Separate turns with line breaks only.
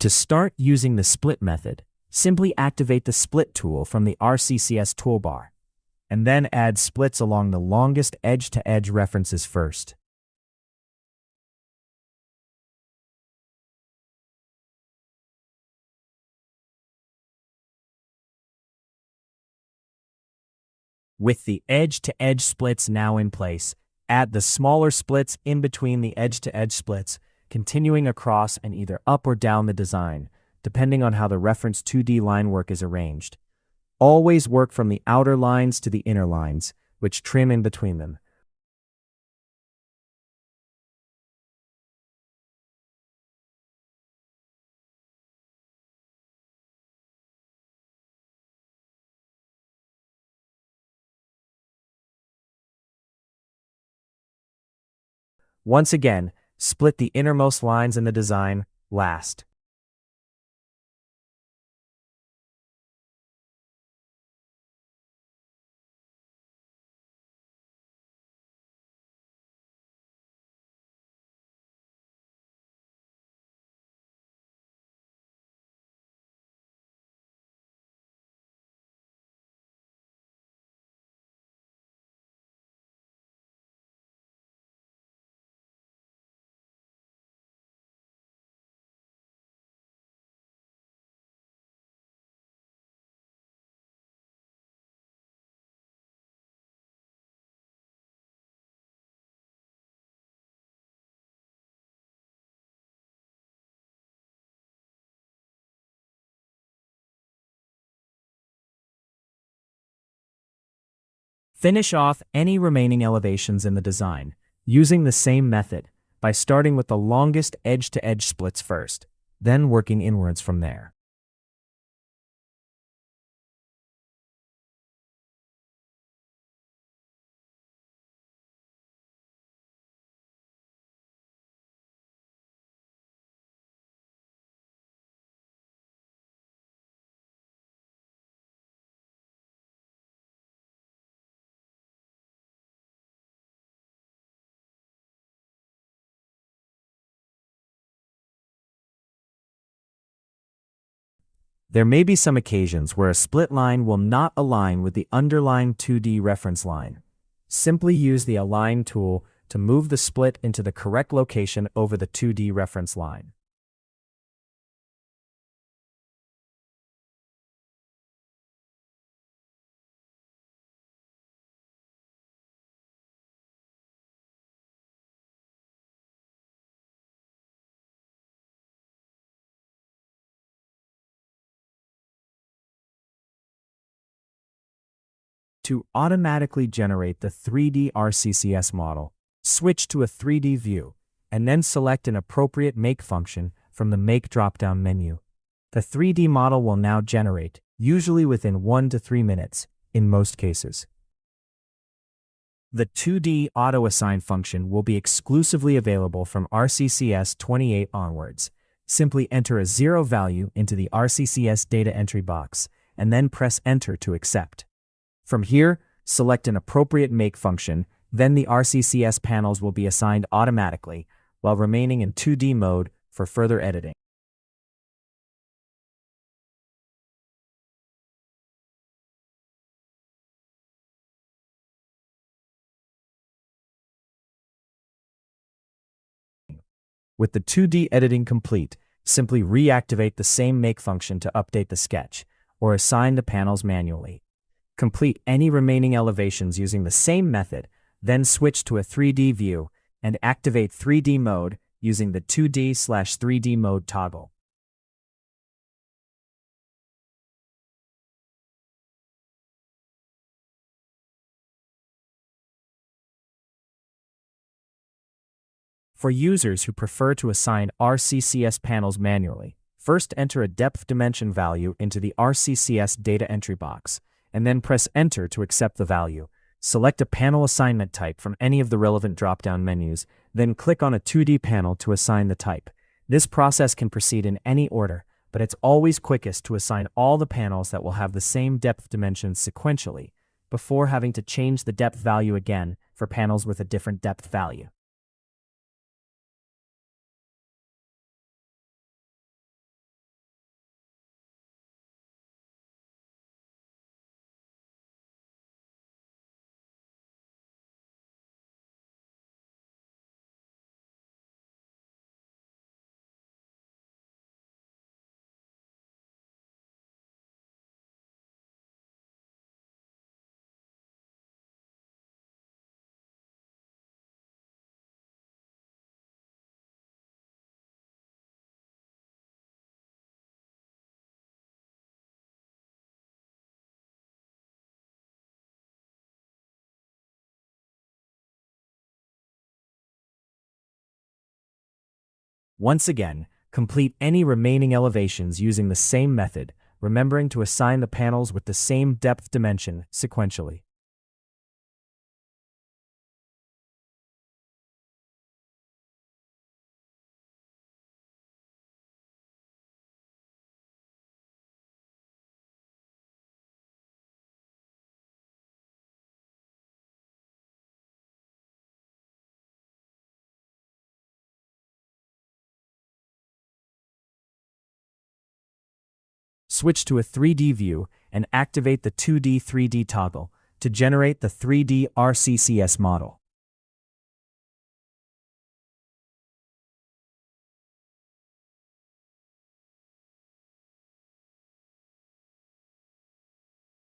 To start using the split method, simply activate the split tool from the RCCS toolbar, and then add splits along the longest edge-to-edge references first. With the edge-to-edge splits now in place, add the smaller splits in between the edge-to-edge splits, continuing across and either up or down the design, depending on how the reference 2D line work is arranged. Always work from the outer lines to the inner lines, which trim in between them. Once again, split the innermost lines in the design last. Finish off any remaining elevations in the design, using the same method, by starting with the longest edge-to-edge splits first, then working inwards from there. There may be some occasions where a split line will not align with the underlined 2D reference line. Simply use the Align tool to move the split into the correct location over the 2D reference line. To automatically generate the 3D RCCS model, switch to a 3D view, and then select an appropriate Make function from the Make drop-down menu. The 3D model will now generate, usually within 1 to 3 minutes, in most cases. The 2D auto-assign function will be exclusively available from RCCS-28 onwards. Simply enter a 0 value into the RCCS data entry box, and then press Enter to accept. From here, select an appropriate Make function, then the RCCS panels will be assigned automatically, while remaining in 2D mode for further editing. With the 2D editing complete, simply reactivate the same Make function to update the sketch, or assign the panels manually. Complete any remaining elevations using the same method, then switch to a 3D view and activate 3D mode using the 2D/3D mode toggle. For users who prefer to assign RCCS panels manually, first enter a depth dimension value into the RCCS data entry box, and then press Enter to accept the value. Select a panel assignment type from any of the relevant drop-down menus, then click on a 2D panel to assign the type. This process can proceed in any order, but it's always quickest to assign all the panels that will have the same depth dimensions sequentially, before having to change the depth value again for panels with a different depth value. Once again, complete any remaining elevations using the same method, remembering to assign the panels with the same depth dimension sequentially. Switch to a 3D view and activate the 2D 3D toggle to generate the 3D RCCS model.